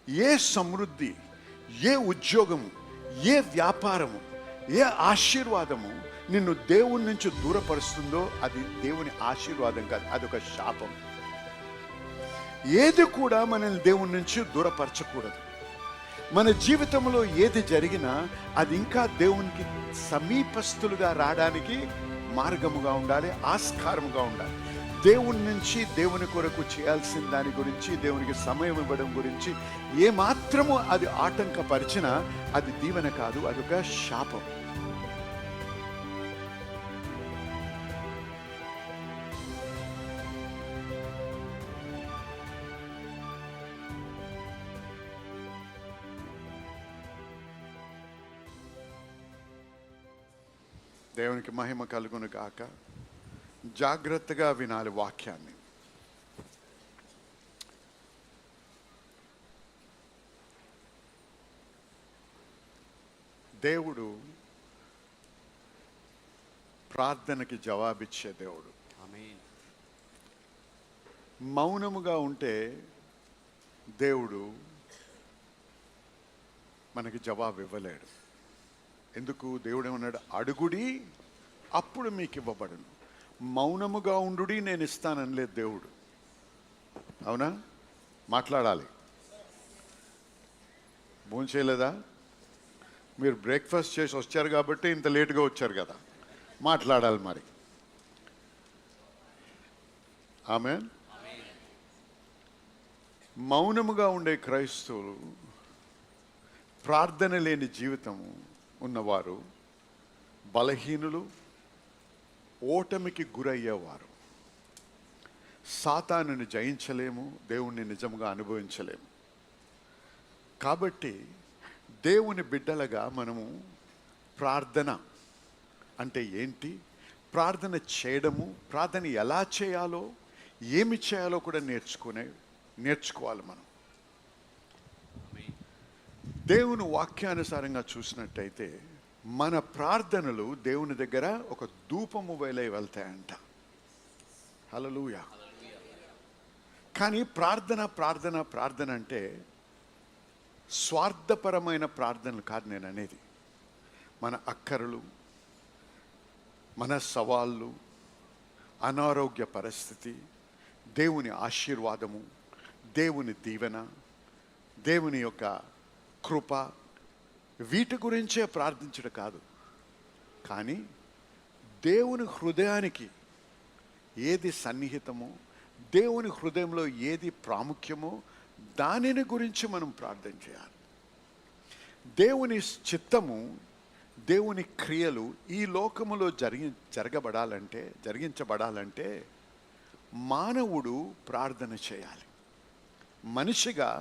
ఏ సమృద్ధి, ఏ ఉద్యోగము, ఏ వ్యాపారము, ఏ ఆశీర్వాదము నిన్ను దేవుని నుంచి దూరపరుస్తుందో అది దేవుని ఆశీర్వాదం కాదు, అదొక శాపం. ఏది కూడా మనల్ని దేవుని నుంచి దూరపరచకూడదు. మన జీవితంలో ఏది జరిగినా అది ఇంకా దేవునికి సమీపస్తులుగా రావడానికి మార్గముగా ఉండాలి, ఆస్కారముగా ఉండాలి. దేవుని నుంచి దేవుని కొరకు చేయాల్సిన దాని గురించి, దేవునికి సమయం ఇవ్వడం గురించి ఏమాత్రము అది ఆటంకపరిచినా అది దీవెన కాదు, అదొక శాపం. దేవునికి మహిమ కలుగును గాక. జాగ్రత్తగా వినాలి వాక్యాన్ని. దేవుడు ప్రార్థనకి జవాబిచ్చే దేవుడు. ఆమేన్. మౌనముగా ఉంటే దేవుడు మనకి జవాబు ఇవ్వలేడు. ఎందుకు? దేవుడు ఏమన్నాడు? అడుగుడి అప్పుడు మీకు ఇవ్వబడును. మౌనముగా ఉండుడి నేను ఇస్తాననలేదు దేవుడు. అవునా? మాట్లాడాలి. భోంచేయలేదా? మీరు బ్రేక్ఫాస్ట్ చేసి వచ్చారు కాబట్టి ఇంత లేటుగా వచ్చారు కదా, మాట్లాడాలి మరి. ఆమేన్. మౌనముగా ఉండే క్రైస్తవులు, ప్రార్థన లేని జీవితము ఉన్నవారు బలహీనులు, ఓటమికి గురయ్యేవారు. సాతానుని జయించలేము, దేవుణ్ణి నిజంగా అనుభవించలేము. కాబట్టి దేవుని బిడ్డలుగా మనము ప్రార్థన అంటే ఏంటి, ప్రార్థన చేయడము, ప్రార్థన ఎలా చేయాలో, ఏమి చేయాలో కూడా నేర్చుకోవాలి మనం. దేవుని వాక్యానుసారంగా చూసినట్టయితే మన ప్రార్థనలు దేవుని దగ్గర ఒక ధూపము వలె వెళ్తాయంట. హల్లెలూయా. కానీ ప్రార్థన అంటే స్వార్థపరమైన ప్రార్థనలు కాదు నేను అనేది. మన అక్కరలు, మన సవాళ్ళు, అనారోగ్య పరిస్థితి, దేవుని ఆశీర్వాదము, దేవుని దీవెన, దేవుని యొక్క కృప, వీటి గురించే ప్రార్థించడం కాదు. కానీ దేవుని హృదయానికి ఏది సన్నిహితమో, దేవుని హృదయంలో ఏది ప్రాముఖ్యమో దానిని గురించి మనం ప్రార్థన చేయాలి. దేవుని చిత్తము, దేవుని క్రియలు ఈ లోకములో జరిగించబడాలంటే మానవుడు ప్రార్థన చేయాలి. మనిషిగా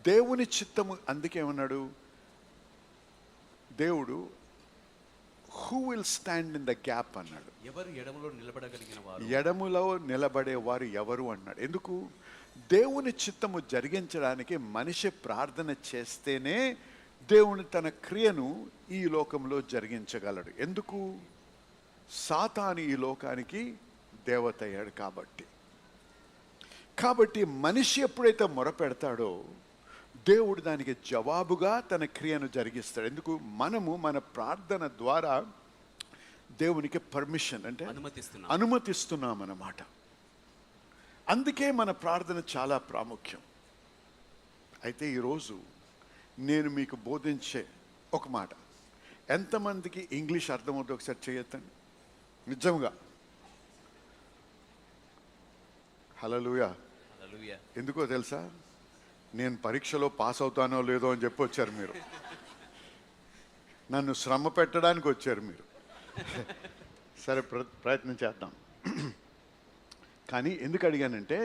దేవుని చిత్తము, అందుకే ఏమన్నాడు దేవుడు, who will stand in the gap అన్నాడు. ఎవరు ఎడములో నిలబడగలిగిన వారు, ఎడములో నిలబడేవారు ఎవరు అన్నాడు. ఎందుకు? దేవుని చిత్తము జరిగించడానికి మనిషి ప్రార్థన చేస్తేనే దేవుని తన క్రియను ఈ లోకంలో జరిగించగలడు. ఎందుకు? సాతాను ఈ లోకానికి దేవత అయ్యాడు కాబట్టి మనిషి ఎప్పుడైతే మొరపెడతాడో దేవుడు దానికి జవాబుగా తన క్రియను జరిగిస్తాడు. ఎందుకు? మనము మన ప్రార్థన ద్వారా దేవునికి పర్మిషన్ అంటే అనుమతిస్తున్నాం అన్నమాట. అందుకే మన ప్రార్థన చాలా ప్రాముఖ్యం. అయితే ఈరోజు నేను మీకు బోధించే ఒక మాట ఎంతమందికి ఇంగ్లీష్ అర్థమవుతుందో ఒకసారి చేయొద్దండి. నిజంగా హల్లెలూయా. ఎందుకో తెలుసా? నేను పరీక్షలో పాస్ అవుతానో లేదో అని చెప్పి వచ్చారు మీరు. నన్ను శ్రమ పెట్టడానికి వచ్చారు మీరు. సరే, ప్రయత్నం చేద్దాం. కానీ ఎందుకు అడిగానంటే,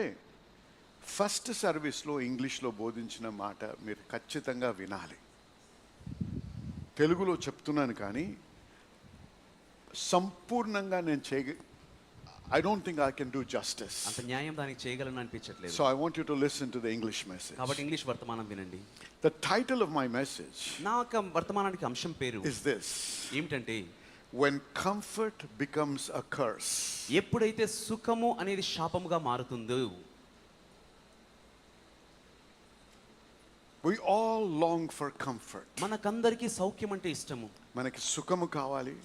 ఫస్ట్ సర్వీస్లో ఇంగ్లీష్లో బోధించిన మాట మీరు ఖచ్చితంగా వినాలి. తెలుగులో చెప్తున్నాను కానీ సంపూర్ణంగా నేను I don't think I can do justice. అంత న్యాయం దానికి చేయగలను అనిపించట్లేదు. So I want you to listen to the English message. కాబట్టి ఇంగ్లీష్ వర్తమానం వినండి. The title of my message నా వర్తమానానికి అంశం పేరు is this: ఏమిటంటే, when comfort becomes a curse. ఎప్పుడైతే సుఖము అనేది శాపముగా మారుతుందో. We all long for comfort. మనకందరికీ సౌఖ్యం అంటే ఇష్టము. మనకి సుఖము కావాలి,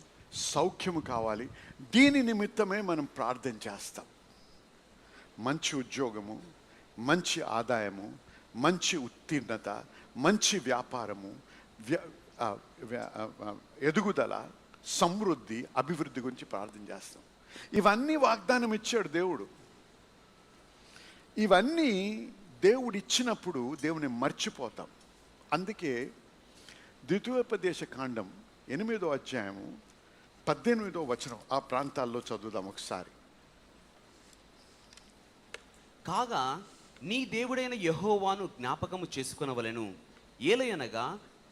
సౌఖ్యము కావాలి. దీని నిమిత్తమే మనం ప్రార్థన చేస్తాం. మంచి ఉద్యోగము, మంచి ఆదాయము, మంచి ఉత్తీర్ణత, మంచి వ్యాపారము, ఎదుగుదల, సమృద్ధి, అభివృద్ధి గురించి ప్రార్థన చేస్తాం. ఇవన్నీ వాగ్దానం ఇచ్చాడు దేవుడు. ఇవన్నీ దేవుడు ఇచ్చినప్పుడు దేవుని మర్చిపోతాం. అందుకే ద్వితీయోపదేశ కాండం 8వ అధ్యాయము 18వ వచనం ఆ ప్రాంతాల్లో చదువుదాం ఒకసారి. కాగా నీ దేవుడైన యెహోవాను జ్ఞాపకము చేసుకొనవలెను. ఏలయనగా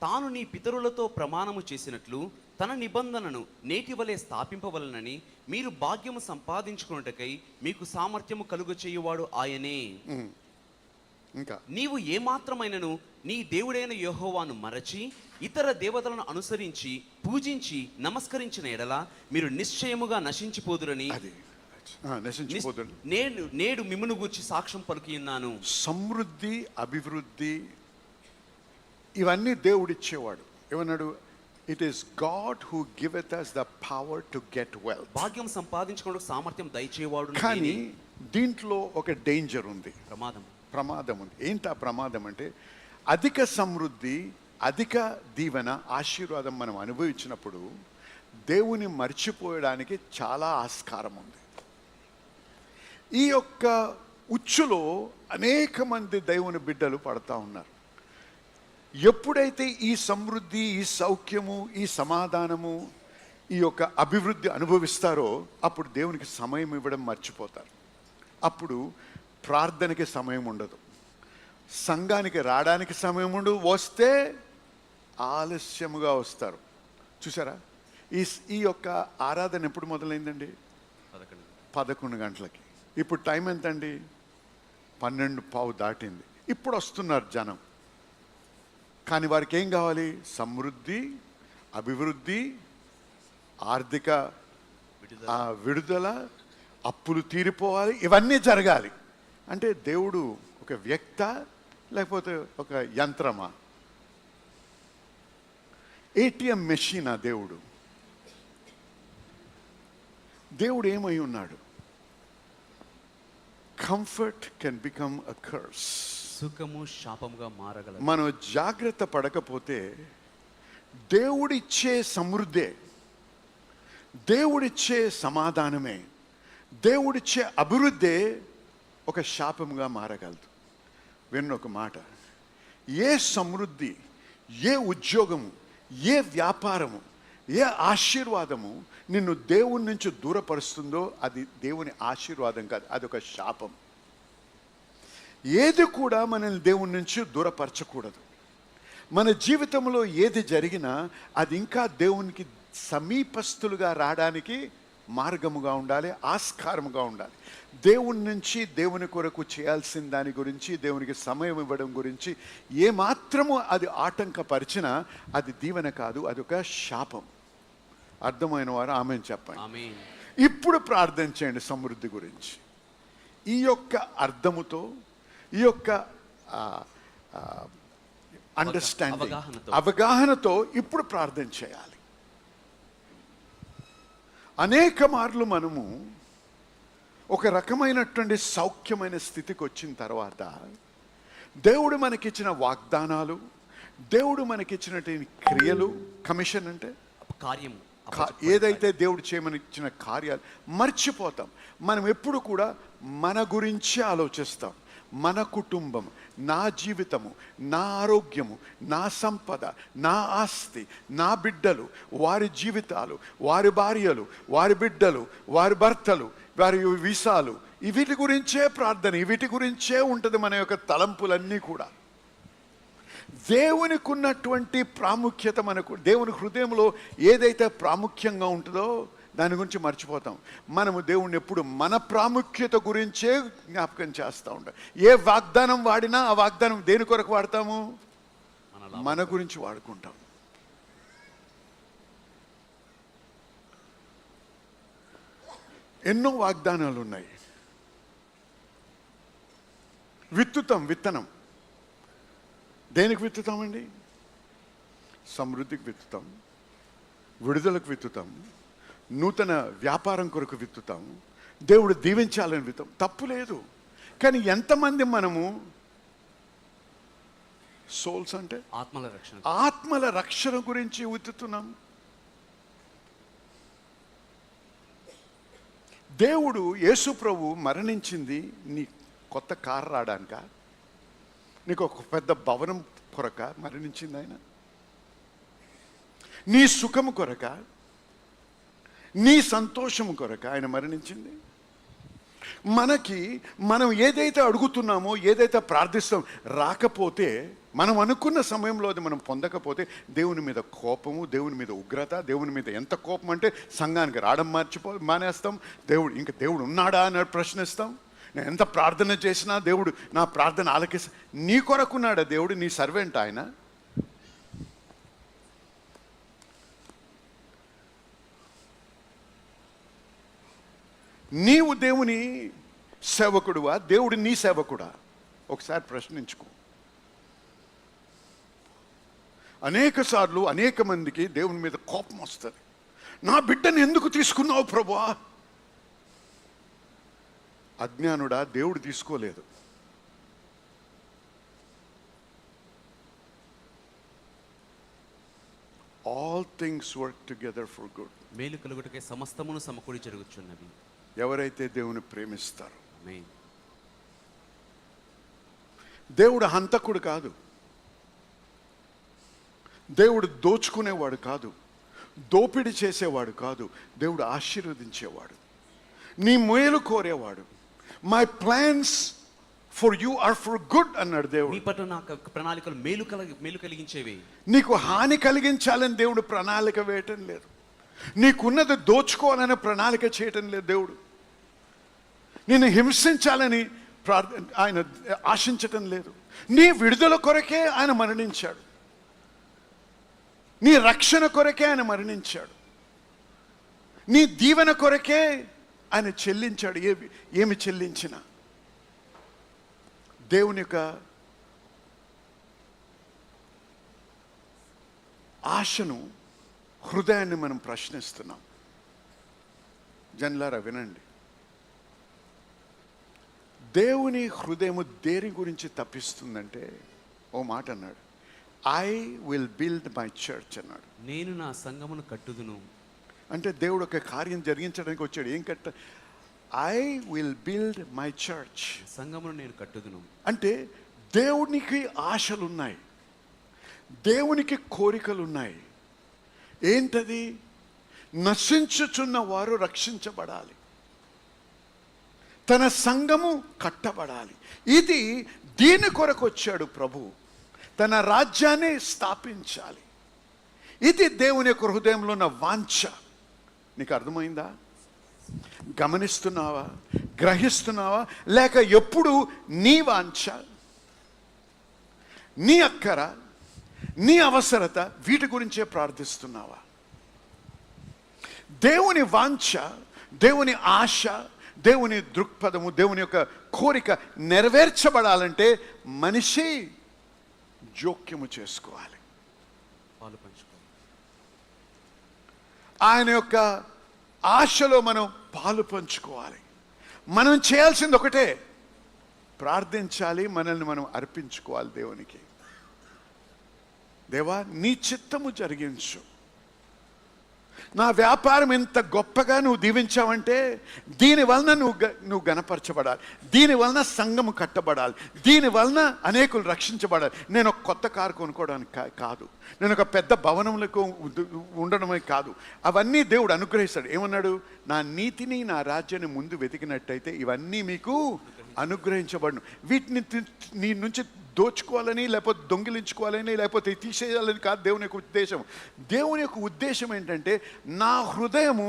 తాను నీ పితరులతో ప్రమాణము చేసినట్లు తన నిబంధనను నేటి వలె స్థాపింపవలనని మీరు భాగ్యము సంపాదించుకున్నటకై మీకు సామర్థ్యము కలుగ చేయువాడు ఆయనే. ఇంకా నీవు ఏమాత్రమైనను నీ దేవుడైన యెహోవాను మరచి ఇతర దేవతలను అనుసరించి పూజించి నమస్కరించిన ఎడల మీరు నిశ్చయముగా నశించిపోదురని నేడు మిమ్మును గూర్చి సాక్ష్యం పలుకియున్నాను. సమృద్ధి, అభివృద్ధి ఇవన్నీ దేవుడిచ్చేవాడు. ఏమన్నాడు? It is God who giveth us the power to get wealth. భాగ్యం సంపాదించుకోవడానికి సామర్థ్యం దయచేవాడు. కానీ దీంట్లో ఒక డేంజర్ ఉంది, ప్రమాదం ఉంది. ఏంటి ఆ ప్రమాదం అంటే, అధిక సమృద్ధి, అధిక దీవెన, ఆశీర్వాదం మనం అనుభవించినప్పుడు దేవుని మర్చిపోయడానికి చాలా ఆస్కారం ఉంది. ఈ యొక్క ఉచ్చులో అనేక మంది దేవుని బిడ్డలు పడతా ఉన్నారు. ఎప్పుడైతే ఈ సమృద్ధి, ఈ సౌఖ్యము, ఈ సమాధానము, ఈ యొక్క అభివృద్ధి అనుభవిస్తారో అప్పుడు దేవునికి సమయం ఇవ్వడం మర్చిపోతారు. అప్పుడు ప్రార్థనకి సమయం ఉండదు, సంఘానికి రావడానికి సమయం ఉండదు, వస్తే ఆలస్యముగా వస్తారు. చూసారా? ఈ యొక్క ఆరాధన ఎప్పుడు మొదలైందండి? 11 గంటలకి. ఇప్పుడు టైం ఎంతండి? 12:15 దాటింది. ఇప్పుడు వస్తున్నారు జనం. కానీ వారికి ఏం కావాలి? సమృద్ధి, అభివృద్ధి, ఆర్థిక విడుదల, అప్పులు తీరిపోవాలి, ఇవన్నీ జరగాలి. అంటే దేవుడు ఒక వ్యక్త లేకపోతే ఒక యంత్రమా? ఏటీఎం మెషినా దేవుడు? దేవుడు ఏమై ఉన్నాడు? Comfort can become a curse. సుఖము శాపముగా మారగలదు. మనం జాగ్రత్త పడకపోతే దేవుడిచ్చే సమృద్ధే, దేవుడిచ్చే సమాధానమే, దేవుడిచ్చే అభివృద్ధే ఒక శాపముగా మారగలదు. విన్న ఒక మాట, ఏ సమృద్ధి, ఏ ఉద్యోగము, ఏ వ్యాపారము, ఏ ఆశీర్వాదము నిన్ను దేవుని నుంచి దూరపరుస్తుందో అది దేవుని ఆశీర్వాదం కాదు, అది ఒక శాపం. ఏది కూడా మనల్ని దేవుని నుంచి దూరపరచకూడదు. మన జీవితంలో ఏది జరిగినా అది ఇంకా దేవునికి సమీపస్తులుగా రావడానికి మార్గముగా ఉండాలి, ఆస్కారముగా ఉండాలి. దేవుని నుంచి, దేవుని కొరకు చేయాల్సిన దాని గురించి, దేవునికి సమయం ఇవ్వడం గురించి ఏమాత్రము అది ఆటంకపరిచినా అది దీవెన కాదు, అది ఒక శాపం. అర్థమైన వారు ఆమేన్ చెప్పండి. ఇప్పుడు ప్రార్థన చేయండి సమృద్ధి గురించి. ఈ యొక్క అర్థముతో, ఈ యొక్క అండర్స్టాండింగ్, అవగాహనతో ఇప్పుడు ప్రార్థన చేయాలి. అనేక మార్లు మనము ఒక రకమైనటువంటి సౌఖ్యమైన స్థితికి వచ్చిన తర్వాత దేవుడు మనకిచ్చిన వాగ్దానాలు, దేవుడు మనకిచ్చినటువంటి క్రియలు, కమిషన్ అంటే కార్యం, ఏదైతే దేవుడు చేయమని ఇచ్చిన కార్యాలు మర్చిపోతాం. మనం ఎప్పుడు కూడా మన గురించే ఆలోచిస్తాం. మన కుటుంబం, నా జీవితము, నా ఆరోగ్యము, నా సంపద, నా ఆస్తి, నా బిడ్డలు, వారి జీవితాలు, వారి భార్యలు, వారి బిడ్డలు, వారి భర్తలు, వారి వీసాలు, వీటి గురించే ప్రార్థన, వీటి గురించే ఉంటుంది మన యొక్క తలంపులన్నీ కూడా. దేవునికి ఉన్నటువంటి ప్రాముఖ్యత, మనకు దేవుని హృదయంలో ఏదైతే ప్రాముఖ్యంగా ఉంటుందో దాని గురించి మర్చిపోతాం. మనము దేవుణ్ణి ఎప్పుడు మన ప్రాముఖ్యత గురించే జ్ఞాపకం చేస్తూ ఉంటాం. ఏ వాగ్దానం వాడినా ఆ వాగ్దానం దేని కొరకు వాడతాము? మన గురించి వాడుకుంటాం. ఎన్నో వాగ్దానాలు ఉన్నాయి. విత్తనం దేనికి విత్తుతామండి? సమృద్ధికి విత్తుతాం, విడుదలకు విత్తుతాం, నూతన వ్యాపారం కొరకు విత్తుతాం, దేవుడు దీవించాలని విత్తాం. తప్పు లేదు. కానీ ఎంతమంది మనము సోల్స్ అంటే ఆత్మల రక్షణ గురించి విత్తుతున్నాం? దేవుడు యేసు ప్రభు మరణించింది నీ కొత్త కారు రావడానిక, నీకు ఒక పెద్ద భవనం కొరక మరణించింది ఆయన? నీ సుఖము కొరక, నీ సంతోషము కొరక ఆయన మరణించింది? మనం ఏదైతే అడుగుతున్నామో, ఏదైతే ప్రార్థిస్తాం రాకపోతే, మనం అనుకున్న సమయంలో అది మనం పొందకపోతే దేవుని మీద కోపము, దేవుని మీద ఉగ్రత, దేవుని మీద ఎంత కోపం అంటే సంఘానికి రావడం మానేస్తాం. దేవుడు ఉన్నాడా అని ప్రశ్నిస్తాం. నేను ఎంత ప్రార్థన చేసినా దేవుడు నా ప్రార్థన ఆలకిస్తా. నీ కొరకున్నాడా దేవుడు? నీ సర్వెంట్ ఆయన. నీవు దేవుని సేవకుడువా, దేవుడు నీ సేవకుడా? ఒకసారి ప్రశ్నించుకో. అనేక సార్లు అనేక మందికి దేవుని మీద కోపం వస్తుంది. నా బిడ్డను ఎందుకు తీసుకున్నావు ప్రభువా? అజ్ఞానుడా, దేవుడు తీసుకోలేదు. All things work together for good. మేలు కలుగుటకై సమస్తమును సమకూడి జరుగుచున్నవి ఎవరైతే దేవుని ప్రేమిస్తారో. ఆమేన్. దేవుడు హంతకుడు కాదు, దేవుడు దోచుకునేవాడు కాదు, దోపిడి చేసేవాడు కాదు. దేవుడు ఆశీర్వదించేవాడు, నీ మేలు కోరేవాడు. My plans for you are for good అన్నాడు దేవుడు. నీ పట్ల నాకు ప్రణాళికలు మేలు కలిగించేవి. నీకు హాని కలిగించాలని దేవుడు ప్రణాళిక వేయటం లేదు. నీకున్నది దోచుకోవాలని ప్రణాళిక చేయటం లేదు దేవుడు. నిన్ను హింసించాలని ఆయన ఆశించటం లేదు. నీ విడుదల కొరకే ఆయన మరణించాడు, నీ రక్షణ కొరకే ఆయన మరణించాడు, నీ దీవెన కొరకే ఆయన చెల్లించాడు. ఏమి చెల్లించినా దేవుని యొక్క ఆశను, హృదయాన్ని మనం ప్రశ్నిస్తున్నాం. జన్లారా వినండి, దేవుని హృదయము దేని గురించి తప్పిస్తుందంటే, ఓ మాట అన్నాడు, I will build my church అన్నాడు. నేను నా సంఘమును కట్టుదును. అంటే దేవుడు ఒక కార్యం జరిగించడానికి వచ్చాడు. ఏం I will build my church, సంఘమును నేను కట్టుదును. అంటే దేవునికి ఆశలున్నాయి, దేవునికి కోరికలున్నాయి. ఏంటది? నశించుచున్న వారు రక్షించబడాలి, తన సంఘము కట్టబడాలి. ఇది దీని కొరకు వచ్చాడు ప్రభు, తన రాజ్యాన్ని స్థాపించాలి. ఇది దేవుని యొక్క హృదయంలో ఉన్న వాంఛ. నీకు అర్థమైందా? గమనిస్తున్నావా? గ్రహిస్తున్నావా? లేక ఎప్పుడు నీ వాంఛ, నీ అక్కర, నీ అవసరత వీటి గురించే ప్రార్థిస్తున్నావా? దేవుని వాంఛ, దేవుని ఆశ, దేవుని దృక్పథము, దేవుని యొక్క కోరిక నెరవేర్చబడాలంటే మనిషి జోక్యము చేసుకోవాలి, పాలు పంచుకోవాలి. ఆయన యొక్క ఆశలో మనం పాలు పంచుకోవాలి. మనం చేయాల్సింది ఒకటే, ప్రార్థించాలి, మనల్ని మనం అర్పించుకోవాలి దేవునికి. దేవా, నీ చిత్తము జరిగించు. నా వ్యాపారం ఎంత గొప్పగా నువ్వు దీవించావంటే దీనివలన నువ్వు గణపరచబడాలి, దీనివలన సంఘము కట్టబడాలి, దీనివలన అనేకులు రక్షించబడాలి. నేను ఒక కొత్త కారు కొనుక్కోవడానికి కాదు, నేను ఒక పెద్ద భవనంలో ఉండడమే కాదు. అవన్నీ దేవుడు అనుగ్రహిస్తాడు. ఏమన్నాడు? నా నీతిని, నా రాజ్యాన్ని ముందు వెతికినట్టయితే ఇవన్నీ మీకు అనుగ్రహించబడును. వీటిని నీ నుంచి దోచుకోవాలని, లేకపోతే దొంగిలించుకోవాలని, లేకపోతే తీసేయాలని కాదు దేవుని యొక్క ఉద్దేశం. దేవుని యొక్క ఉద్దేశం ఏంటంటే, నా హృదయము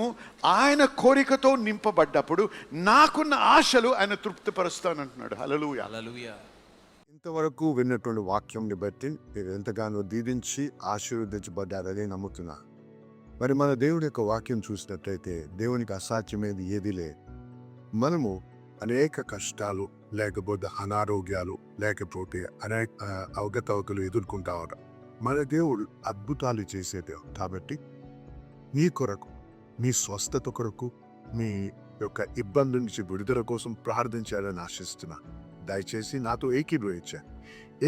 ఆయన కోరికతో నింపబడ్డప్పుడు నాకున్న ఆశలు ఆయన తృప్తిపరుస్తానంటున్నాడు. హల్లెలూయా, హల్లెలూయా. ఇంతవరకు విన్నటువంటి వాక్యంని బట్టి మీరు ఎంతగానో దీవించి ఆశీర్వదించబడ్డారని నమ్ముతున్నా. మరి మన దేవుడి యొక్క వాక్యం చూసినట్లయితే దేవునికి అసాధ్యమేది ఏదీ లేదు. మనము అనేక కష్టాలు, లేకపోతే అనారోగ్యాలు, లేకపోతే అనేక అవకతవకలు ఎదుర్కొంటా ఉంటాం. మన దేవుడు అద్భుతాలు చేసే దేవుడు కాబట్టి మీ కొరకు, మీ స్వస్థత కొరకు, మీ యొక్క ఇబ్బంది నుంచి విడుదల కోసం ప్రార్థించాలని ఆశిస్తున్నా. దయచేసి నాతో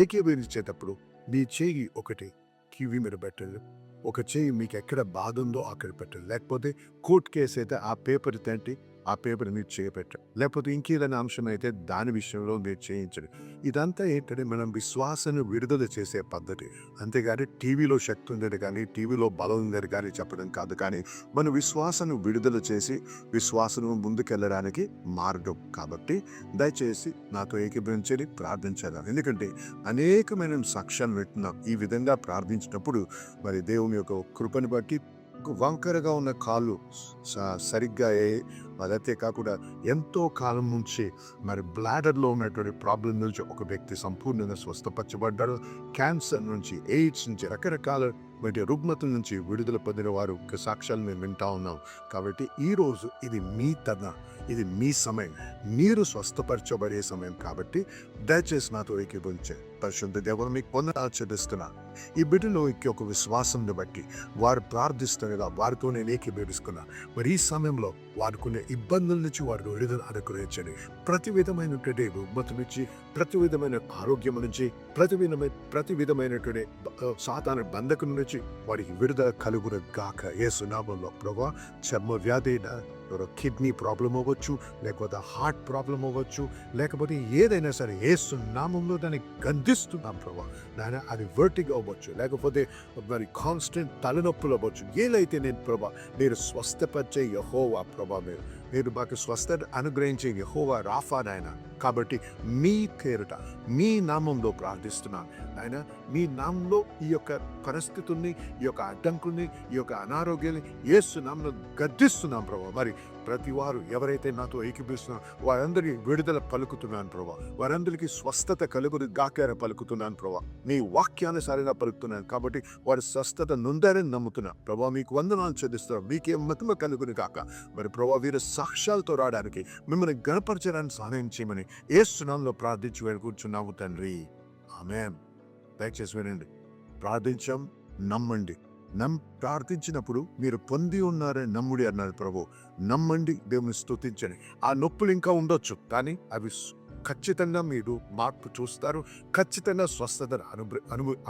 ఏకీభవించేటప్పుడు మీ చేయి ఒకటి కివి మీద పెట్టండి, ఒక చేయి మీకు ఎక్కడ బాధ ఉందో అక్కడ పెట్టండి. లేకపోతే కోర్టు కేసు అయితే ఆ పేపర్ తంటి ఆ పేపర్ మీరు చేయబెట్టండి. లేకపోతే ఇంకేదైనా అంశం అయితే దాని విషయంలో మీరు చేయించండి. ఇదంతా ఏంటంటే మనం విశ్వాసాన్ని విడుదల చేసే పద్ధతి. అంతేగాని టీవీలో శక్తి ఉందని కానీ, టీవీలో బలం ఉందని కానీ చెప్పడం కాదు. కానీ మన విశ్వాసాన్ని విడుదల చేసి విశ్వాసం ముందుకెళ్ళడానికి మార్గం. కాబట్టి దయచేసి నాతో ఏకీభవించని ప్రార్థించాలి. ఎందుకంటే అనేకమైన సాక్ష్యాలు వింటున్నాం. ఈ విధంగా ప్రార్థించినప్పుడు మరి దేవుని యొక్క కృపను బట్టి వంకరగా ఉన్న కాళ్ళు సరిగ్గా అదైతే కాకుండా ఎంతో కాలం నుంచి మరి బ్లాడర్లో ఉన్నటువంటి ప్రాబ్లం నుంచి ఒక వ్యక్తి సంపూర్ణంగా స్వస్థపరచబడ్డాడు. క్యాన్సర్ నుంచి, ఎయిడ్స్ నుంచి, రకరకాల రుగ్మతల నుంచి విడుదల పొందిన వారు సాక్ష్యాలు మేము వింటా ఉన్నాం. కాబట్టి ఈరోజు ఇది మీ తన, ఇది మీ సమయం, మీరు స్వస్థపరచబడే సమయం. కాబట్టి దయచేసి నాతో ఏకీభవించే పరిశుద్ధ దేవుడు మీకు పొందాచరిస్తున్నా. ఈ బిడ్డలో ఒక విశ్వాసాన్ని బట్టి వారు ప్రార్థిస్తుండగా వారితో నేను ఏకీభవిస్తున్నా. మరి ఈ సమయంలో వారుకునే ఇబ్బందుల నుంచి వారు విడుదల అనుగ్రహించండి. ప్రతి విధమైనటువంటి రుగ్మత నుంచి, ప్రతి విధమైన ఆరోగ్యం నుంచి, ప్రతి విధమైనటువంటి సాతాను బంధకం నుంచి వారికి విడుదల కలుగును గాక యేసు నామములో. ప్రభువా, చర్మ వ్యాధి, కిడ్నీ ప్రాబ్లం అవ్వచ్చు, లేకపోతే హార్ట్ ప్రాబ్లం అవ్వచ్చు, లేకపోతే ఏదైనా సరే యేసు నామములో దాన్ని గద్దిస్తున్నాం ప్రభా. నాయన అది వర్టిగో అవ్వచ్చు, లేకపోతే మరి కాన్స్టెంట్ తలనొప్పులు అవ్వచ్చు. ఏదైతే నేను ప్రభా మీరు స్వస్థపరిచే యెహోవా ప్రభా, మీరు మాకు స్వస్థత అనుగ్రహించే యెహోవా రాఫా నాయన. కాబట్టి మీ పేరుట, మీ నామంలో ప్రార్థిస్తున్నాను ఆయన. మీ నామంలో ఈ యొక్క పరిస్థితుల్ని, ఈ యొక్క అడ్డంకుల్ని, ఈ యొక్క అనారోగ్యాన్ని యేసు నామంలో గద్దిస్తున్నాం ప్రభా. మరి ప్రతి వారు ఎవరైతే నాతో ఏకీభవిస్తున్నారో వారందరికీ విడుదల పలుకుతున్నాను ప్రభా. వారందరికీ స్వస్థత కలుగుని గాకార పలుకుతున్నాను ప్రభా. నీ వాక్యానుసారంగా పలుకుతున్నాను. కాబట్టి వారి స్వస్థత నొందారని నమ్ముతున్నా ప్రభా. మీకు వందనాలు చెల్లిస్తున్నాం. మీకే మహిమ కలుగుని కాక. మరి ప్రభా, వీరు సాక్ష్యాలతో రావడానికి, మిమ్మల్ని గణపరచడానికి సహాయం చేయమని యేసు నామములో ప్రార్థించి వేడుకుంటున్నాము తండ్రి. ఆమేన్. దయచేసి వినండి. ప్రార్థించాం, నమ్మండి. ప్రార్థించినప్పుడు మీరు పొంది ఉన్నారని నమ్ముడి అన్నారు ప్రభు. నమ్మండి, దేవుని స్తుతించండి. ఆ నొప్పులు ఇంకా ఉండొచ్చు, కానీ అవి ఖచ్చితంగా మీరు మార్పు చూస్తారు. ఖచ్చితంగా స్వస్థతను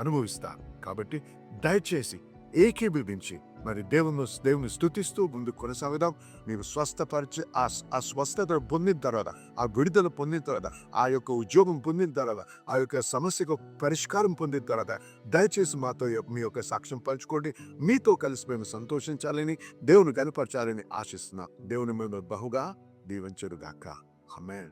అనుభవిస్తారు. కాబట్టి దయచేసి ఏకీభవించి మరి దేవుని స్తుతిస్తూ ముందు కొనసాగుదాం. మీరు స్వస్థపరిచి ఆ స్వస్థత పొందిన తర్వాత, ఆ విడుదల పొందిన తర్వాత, ఆ యొక్క ఉద్యోగం పొందిన తర్వాత, ఆ యొక్క సమస్యకు పరిష్కారం పొందిన తర్వాత దయచేసి మాతో మీ యొక్క సాక్ష్యం పంచుకోండి. మీతో కలిసి మేము సంతోషించాలని, దేవుని కనపరచాలని ఆశిస్తున్నాం. దేవుని మేము బహుగా దీవించుగాక. ఆమేన్.